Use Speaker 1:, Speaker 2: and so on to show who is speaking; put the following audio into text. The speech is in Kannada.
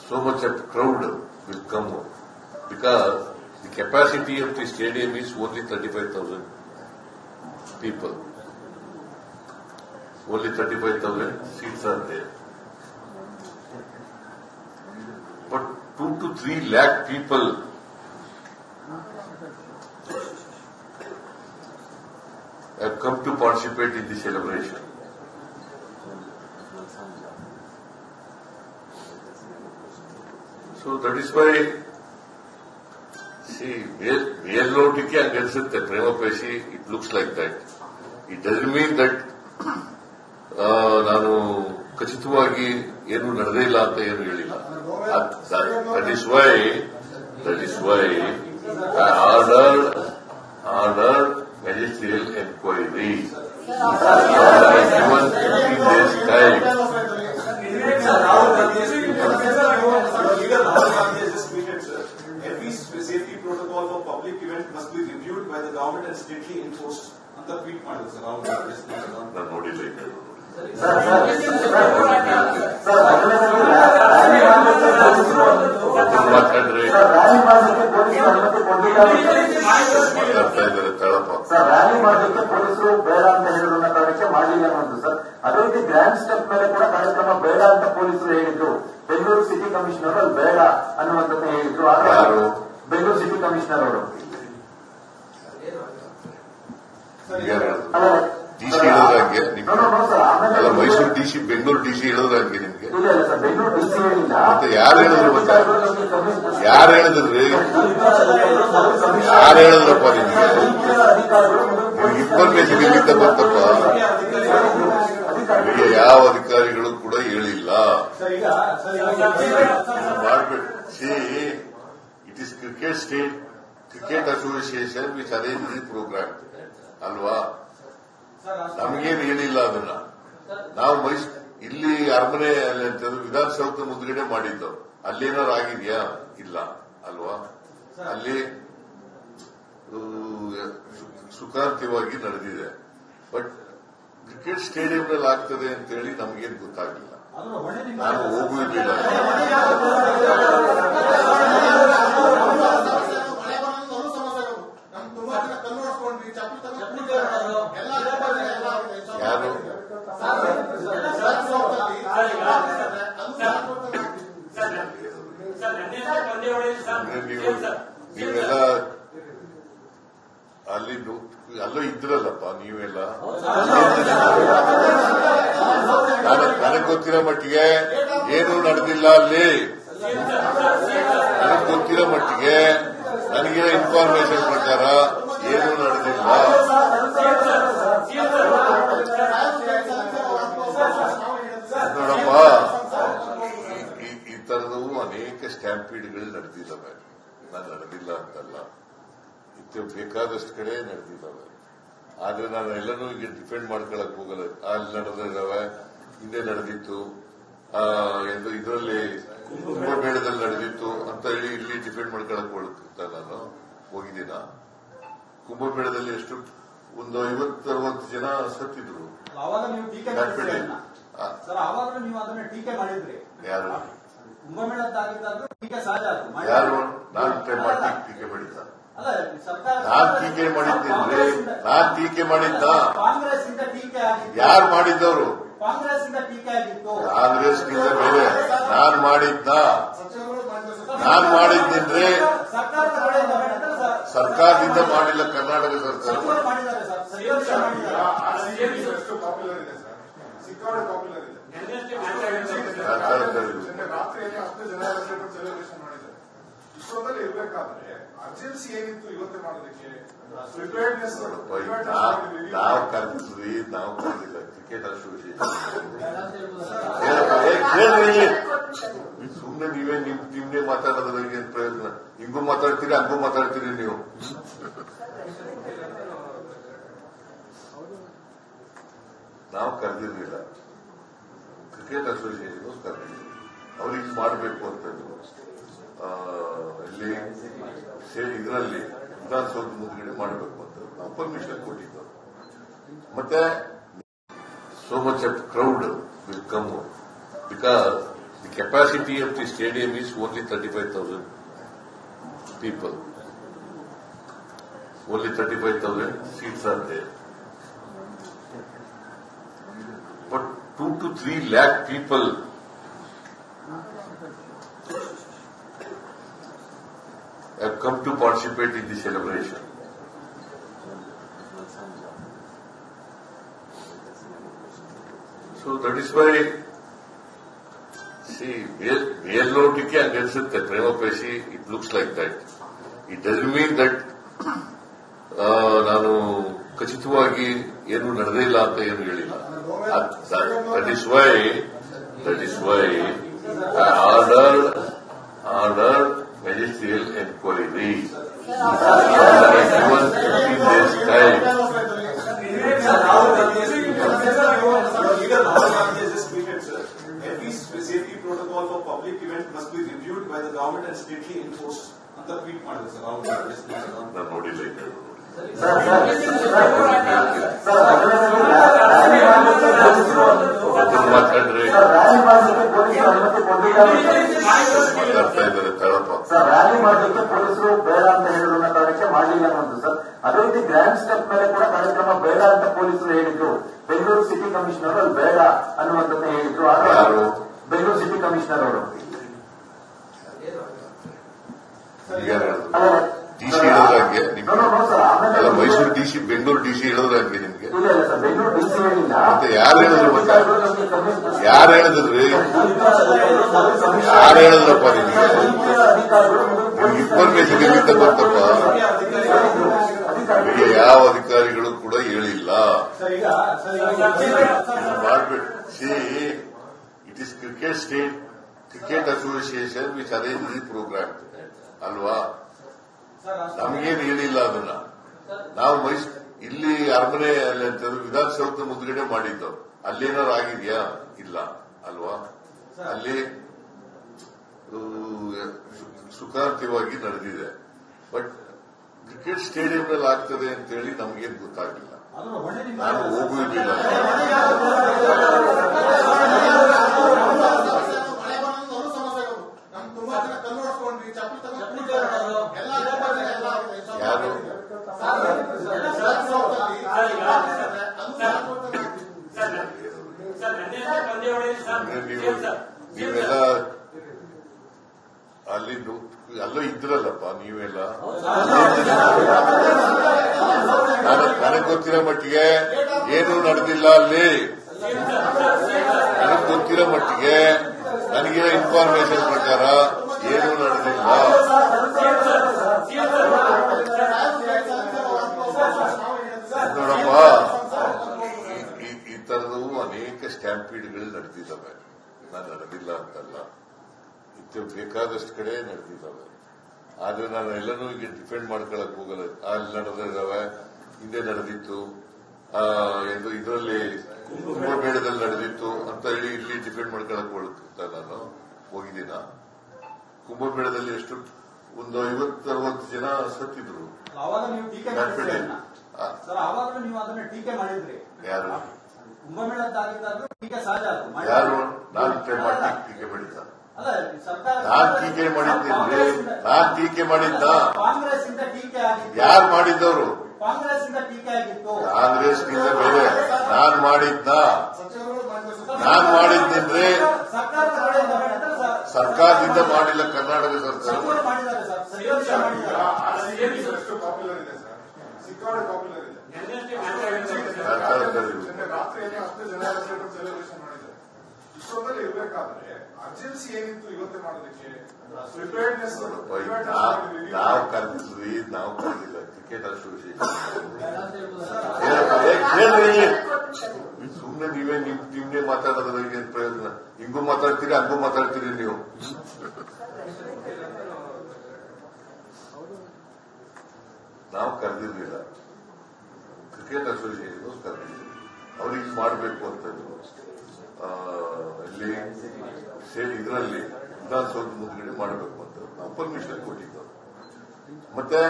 Speaker 1: so much of crowd will come because the capacity of the stadium is only 35,000 people. Only 35,000 seats are there. But 2 to 3 lakh people have come to participate in the celebration. So that is why, see, ಮೇಲ್ನೋಟಕ್ಕೆ ಹಂಗೆ ಅನ್ಸುತ್ತೆ, prima facie, it looks like that. It doesn't mean that ನಾನು ಖಚಿತವಾಗಿ ಏನು ನಡೆದೇ ಇಲ್ಲ ಅಂತ ಏನು ಹೇಳಿಲ್ಲ. That is why I ordered magisterial enquiry. Given 15 days time.
Speaker 2: Every safety protocol for public event must be reviewed by the government and strictly enforced. ಅಂತ ಟ್ವೀಟ್ ಮಾಡಿದ್ರು ಸರ್.
Speaker 1: ನಾನು ನೋಡಿಲ್ಲ. ಮಾತಾಡ್ತಾ ಇದ್ದಾರೆ ತಳಪ.
Speaker 3: ಸರ್, ರ್ಯಾಲಿ ಮಾಡೋದಕ್ಕೆ ಪೊಲೀಸರು ಬೇಡ ಅಂತ ಹೇಳಿರೋದನ್ನ ಕಾರಣಕ್ಕೆ ಮಾಡಲಿಲ್ಲ ಅನ್ನೋದು ಸರ್. ಅದೇ ರೀತಿ ಗ್ರ್ಯಾಂಡ್ ಸ್ಟೆಪ್ ಮೇಲೆ ಕೂಡ ಕಾರ್ಯಕ್ರಮ ಬೇಡ ಅಂತ ಪೊಲೀಸರು ಹೇಳಿದ್ರು. ಬೆಂಗಳೂರು ಸಿಟಿ ಕಮಿಷನರ್ ಅಲ್ಲಿ ಬೇಡ ಅನ್ನುವಂಥದ್ದು ಹೇಳಿದ್ರು.
Speaker 1: ಯಾರು?
Speaker 3: ಬೆಂಗಳೂರು ಸಿಟಿ ಕಮಿಷನರ್ ಅವರು.
Speaker 1: ಡಿಸಿ ಹೇಳೋದಂಗೆ ಅಲ್ಲ, ಮೈಸೂರು ಡಿಸಿ, ಬೆಂಗಳೂರು ಡಿಸಿ ಹೇಳೋದಂಗೆ ನಿಮ್ಗೆ?
Speaker 3: ಬೆಂಗಳೂರು ಡಿಸಿ ಹೇಳಿಲ್ಲ.
Speaker 1: ಮತ್ತೆ ಯಾರು ಹೇಳಿದ್ರು ಗೊತ್ತಾ? ಯಾರು ಹೇಳಿದ್ರಿ? ಯಾರು ಹೇಳಿದ್ರಪ್ಪ ನಿಮ್ಗೆ? ಇನ್ಫಾರ್ಮೇಶನ್ ಎಲ್ಲಿಂದ ಬಂತಪ್ಪ? ಯಾವ ಅಧಿಕಾರಿಗಳು ಕೂಡ ಹೇಳಿಲ್ಲ. ಮಾಡ್ಬೇಕು. See, it is cricket association which arrange the programme ಅಲ್ವಾ? ನಮಗೇನು ಹೇಳಿಲ್ಲ ಅದನ್ನ. ನಾವು ಇಲ್ಲಿ ಅರಮನೆ ವಿಧಾನಸೌಧ ಮುಂದ್ಗಡೆ ಮಾಡಿದ್ದು. ಅಲ್ಲೇನಾರು ಆಗಿದೆಯಾ? ಇಲ್ಲ ಅಲ್ವಾ? ಅಲ್ಲಿ ಸುಖಾಂತವಾಗಿ ನಡೆದಿದೆ. ಬಟ್ ಕ್ರಿಕೆಟ್ ಸ್ಟೇಡಿಯಂನಲ್ಲಿ ಆಗ್ತದೆ ಅಂತೇಳಿ ನಮಗೇನು ಗೊತ್ತಾಗಲಿಲ್ಲ. ನಾನು ಹೋಗುವುದಿಲ್ಲ. ಯಾರು ನೀವೆಲ್ಲ ಅಲ್ಲೂ ಇದ್ರಲ್ಲಪ್ಪ ನೀವೆಲ್ಲ. ನನಗ್ ಗೊತ್ತಿರೋ ಮಟ್ಟಿಗೆ ಏನೂ ನಡೆದಿಲ್ಲ ಅಲ್ಲಿ. ನನಗ್ ಗೊತ್ತಿರೋ ಮಟ್ಟಿಗೆ, ನನಗಿರೋ ಇನ್ಫಾರ್ಮೇಶನ್ ಪ್ರಕಾರ ಏನೂ ನಡೆದಿಲ್ಲ. ನೋಡಪ್ಪ, ಈ ತರದವು ಅನೇಕ ಸ್ಟ್ಯಾಂಪೀಡ್ಗಳು ನಡೆದಿದ್ದಾವೆ. ನಾನು ನಡೆದಿಲ್ಲ ಅಂತಲ್ಲ, ಬೇಕಾದಷ್ಟು ಕಡೆ ನಡೆದಿದ್ದಾವೆ. ಆದ್ರೆ ನಾನು ಎಲ್ಲನೂ ಈಗ ಡಿಫೆಂಡ್ ಮಾಡ್ಕೊಳಕ್ ಹೋಗಲ್ಲ. ಅಲ್ಲಿ ನಡೆದಿದ್ದಾವೆ, ಹಿಂದೆ ನಡೆದಿತ್ತು, ಇದರಲ್ಲಿ ಕುಂಭಮೇಳದಲ್ಲಿ ನಡೆದಿತ್ತು ಅಂತ ಹೇಳಿ ಇಲ್ಲಿ ಡಿಫೆಂಡ್ ಮಾಡ್ಕೊಳಕ್ ಹೋಗ್ತಾ ನಾನು ಹೋಗಿದ್ದೀನ? ಕುಂಭಮೇಳದಲ್ಲಿ ಎಷ್ಟು ಒಂದು 50-60 ಜನ ಸತ್ತಿದ್ರು. ಯಾರು? ಯಾರು? ನಾನು ಟೀಕೆ ಮಾಡಿದ್ದ? ನಾನ್ ಟೀಕೆ ಮಾಡಿದ್ದೇನೆ. ನಾನ್ ಟೀಕೆ ಮಾಡಿದ್ದ? ಯಾರು ಮಾಡಿದ್ದವರು? ಕಾಂಗ್ರೆಸ್ನಿಂದ ಬೇರೆ ನಾನ್ ಮಾಡಿದ್ದ? ನಾನ್ ಮಾಡಿದ್ದಂದ್ರೆ ಸರ್ಕಾರದಿಂದ ಮಾಡಿಲ್ಲ, ಕರ್ನಾಟಕ ಸರ್ಕಾರ.
Speaker 2: ವಿಶ್ವದಲ್ಲಿ ಇರಬೇಕಾದ್ರೆ ಅರ್ಜೆನ್ಸಿ ಏನಿತ್ತು ಇವತ್ತೇ ಮಾಡೋದಕ್ಕೆ?
Speaker 1: ನಾವು ಕರೆದಿದ್ವಿ, ನಾವು ಕರೆದಿಲ್ಲ. ಕ್ರಿಕೆಟ್ ಅಸೋಸಿಯೇಷನ್ ಸುಮ್ಮನೆ ನೀವೇ ನಿಮ್ಗೆ ಮಾತಾಡೋದ್ರ ಏನ್ ಪ್ರಯೋಜನ? ಹಿಂಗೂ ಮಾತಾಡ್ತೀರಿ, ಹಂಗೂ ಮಾತಾಡ್ತೀರಿ ನೀವು. ನಾವು ಕರೆದಿರ್ಲಿಲ್ಲ, ಕ್ರಿಕೆಟ್ ಅಸೋಸಿಯೇಷನ್ ಕರೆದಿದ್ವಿ. ಅವ್ರಿಗೆ ಮಾಡಬೇಕು ಅಂತಂದ್ರು. ಇಲ್ಲಿ ಇದರಲ್ಲಿ ವಿಧಾನಸೌಧ ಮುಂದ್ಗಡೆ ಮಾಡಬೇಕು ಅಂತ ನಾವು ಪರ್ಮಿಷನ್ ಕೊಟ್ಟಿದ್ದು. ಮತ್ತೆ so much of crowd will come because The capacity of the stadium is only 35,000 people. Only 35,000 seats are there. But 2 to 3 lakh people have come to participate in the celebration. So that is why, see, ಮೇಲ್ನೋಟಕ್ಕೆ ಹಂಗೆ ಅನ್ಸುತ್ತೆ, prima facie it looks like that. It doesn't mean that ನಾನು ಖಚಿತವಾಗಿ ಏನು ನಡೆದೇ ಇಲ್ಲ ಅಂತ ಏನು ಹೇಳಿಲ್ಲ. That is why ordered magisterial enquiry given 15 days time.
Speaker 2: Every safety protocol for public event must be reviewed by the government and strictly enforced. ಅಂತ ಟ್ವೀಟ್ ಮಾಡಿದ್ರು ಸರ್.
Speaker 1: ನಾನು ನೋಡಿಲ್ಲ ಈಗ. ಮಾತಾಡ್ರಿ, ಮಾತಾಡ್ತಾ ಇದ್ದಾರೆ ತಳಪ.
Speaker 3: ಸರ್, ರ್ಯಾಲಿ ಮಾಡಲಿಕ್ಕೆ ಪೊಲೀಸರು ಬೇಡ ಅಂತ ಹೇಳಿದ ಕಾರಣಕ್ಕೆ ಮಾಡಲಿಲ್ಲ ಅನ್ನೋದು ಸರ್. ಅದೇ ರೀತಿ ಗ್ರ್ಯಾಂಡ್ ಸ್ಟೆಪ್ ಮೇಲೆ ಕೂಡ ಕಾರ್ಯಕ್ರಮ ಬೇಡ ಅಂತ ಪೊಲೀಸರು ಹೇಳಿದ್ರು. ಬೆಂಗಳೂರು ಸಿಟಿ ಕಮಿಷನರ್ ಅಲ್ಲಿ ಬೇಡ ಅನ್ನುವಂಥದ್ದು ಹೇಳಿದ್ರು. ಬೆಂಗಳೂರು ಸಿಟಿ ಕಮಿಷನರ್ ಅವರು
Speaker 1: ಡಿಸಿ ಹೇಳೋದಂಗೆ, ಅಲ್ಲ ಮೈಸೂರು ಡಿಸಿ, ಬೆಂಗಳೂರು ಡಿಸಿ ಹೇಳೋದಂಗೆ ನಿಮ್ಗೆ ಮತ್ತೆ ಯಾರು ಹೇಳಿದ್ರು? ಯಾರು ಹೇಳಿದ್ರಿ? ಯಾರು ಹೇಳಿದ್ರಪ್ಪ ನಿಮ್ಗೆ? ಇನ್ಫಾರ್ಮೇಶನ್ ಎಲ್ಲಿಂದ ಬಂತಪ್ಪ? ಯಾವ ಅಧಿಕಾರಿಗಳು ಕೂಡ ಹೇಳಿಲ್ಲ. ಮಾಡ್ಬಿಟ್ಟು see it is cricket association which arrange the programme ಅಲ್ವಾ? ನಮಗೇನು ಹೇಳಿಲ್ಲ ಅದನ್ನ. ನಾವು ಇಲ್ಲಿ ಅರಮನೆ ಅಂತ ವಿಧಾನಸೌಧ ಮುಂದ್ಗಡೆ ಮಾಡಿದ್ದು, ಅಲ್ಲೇನಾದ್ರು ಆಗಿದೆಯಾ? ಇಲ್ಲ ಅಲ್ವಾ? ಅಲ್ಲಿ ಸುಖಾಂತವಾಗಿ ನಡೆದಿದೆ. ಬಟ್ ಕ್ರಿಕೆಟ್ ಸ್ಟೇಡಿಯಂನಲ್ಲಿ ಆಗ್ತದೆ ಅಂತೇಳಿ ನಮಗೇನು ಗೊತ್ತಾಗಿಲ್ಲ. ನಾನು ಹೋಗುವುದಿಲ್ಲ. ಯಾರು ನೀವೆಲ್ಲ ಅಲ್ಲಿ ಅಲ್ಲೋ ಇದ್ರಲ್ಲಪ್ಪ ನೀವೆಲ್ಲ. ನನಗ್ ಗೊತ್ತಿರೋ ಮಟ್ಟಿಗೆ ಏನೂ ನಡೆದಿಲ್ಲ ಅಲ್ಲಿ. ನನಗ್ ಗೊತ್ತಿರೋ ಮಟ್ಟಿಗೆ, ನನಗಿರೋ ಇನ್ಫಾರ್ಮೇಶನ್ ಪ್ರಕಾರ ಏನೂ ನಡೆದಿಲ್ಲ. ನೋಡಪ್ಪ, ಈ ತರದವು ಅನೇಕ ಸ್ಟ್ಯಾಂಪೀಡ್ಗಳು ನಡೆದಿದ್ದಾವೆ. ನಾನು ನಡೆದಿಲ್ಲ ಅಂತಲ್ಲ, ಬೇಕಾದಷ್ಟು ಕಡೆ ನಡೆದಿದ್ದಾವೆ. ಆದ್ರೆ ನಾನು ಎಲ್ಲನೂ ಈಗ ಡಿಫೆಂಡ್ ಮಾಡ್ಕೊಳಕ್ ಹೋಗಲ್ಲ. ಅಲ್ಲಿ ನಡೆದಿದ್ದಾವೆ, ಹಿಂದೆ ನಡೆದಿತ್ತು, ಇದರಲ್ಲಿ ಕುಂಭಮೇಳದಲ್ಲಿ ನಡೆದಿತ್ತು ಅಂತ ಹೇಳಿ ಇಲ್ಲಿ ಡಿಫೆಂಡ್ ಮಾಡ್ಕೊಳಕ್ ನಾನು ಹೋಗಿದ್ದೀನ? ಕುಂಭಮೇಳದಲ್ಲಿ ಎಷ್ಟು ಒಂದು 50-60 ಜನ ಸತ್ತಿದ್ರು. ಯಾರು ಯಾರು ನಾನು ಟೀಕೆ ಮಾಡಿದ್ದ? ನಾನ್ ಟೀಕೆ ಮಾಡಿದ್ದ? ಯಾರು ಮಾಡಿದ್ದವರು? ಕಾಂಗ್ರೆಸ್ನಿಂದ ಬೇರೆ ನಾನ್ ಮಾಡಿದ್ದಂದ್ರೆ ಸರ್ಕಾರದಿಂದ ಮಾಡಿಲ್ಲ, ಕರ್ನಾಟಕ ಸರ್ಕಾರ.
Speaker 2: ಇಷ್ಟೊಂದಲ್ಲಿ ಇರಬೇಕಾದ್ರೆ ಅರ್ಜೆನ್ಸಿ ಏನಿತ್ತು ಇವತ್ತೇ ಮಾಡೋದಕ್ಕೆ?
Speaker 1: ನಾವು ಕರೆದಿಲ್ಲ ಕ್ರಿಕೆಟ್ ಅಸೋಸಿಯೇಷನ್. ಸುಮ್ಮನೆ ನೀವೇ ನಿಮ್ಗೆ ಮಾತಾಡೋದ್ರಿಗೆ ಪ್ರಯೋಜನ. ಹಿಂಗೂ ಮಾತಾಡ್ತೀರಿ, ಹಂಗೂ ಮಾತಾಡ್ತೀರಿ ನೀವು. ನಾವು ಕರೆದಿರ್ಲಿಲ್ಲ, ಕ್ರಿಕೆಟ್ ಅಸೋಸಿಯೇಷನ್ ಕರೆದಿದ್ದೀವಿ. ಅವ್ರಿಗೆ ಮಾಡಬೇಕು ಅಂತಂದ್ರು. ಇಲ್ಲಿ ಇದರಲ್ಲಿ ವಿಧಾನಸೌಧ ಮುಂದ್ಗಡೆ ಮಾಡಬೇಕು ಅಂತ ನಾವು ಪರ್ಮಿಷನ್ ಕೊಟ್ಟಿದ್ದೆವು. ಮತ್ತೆ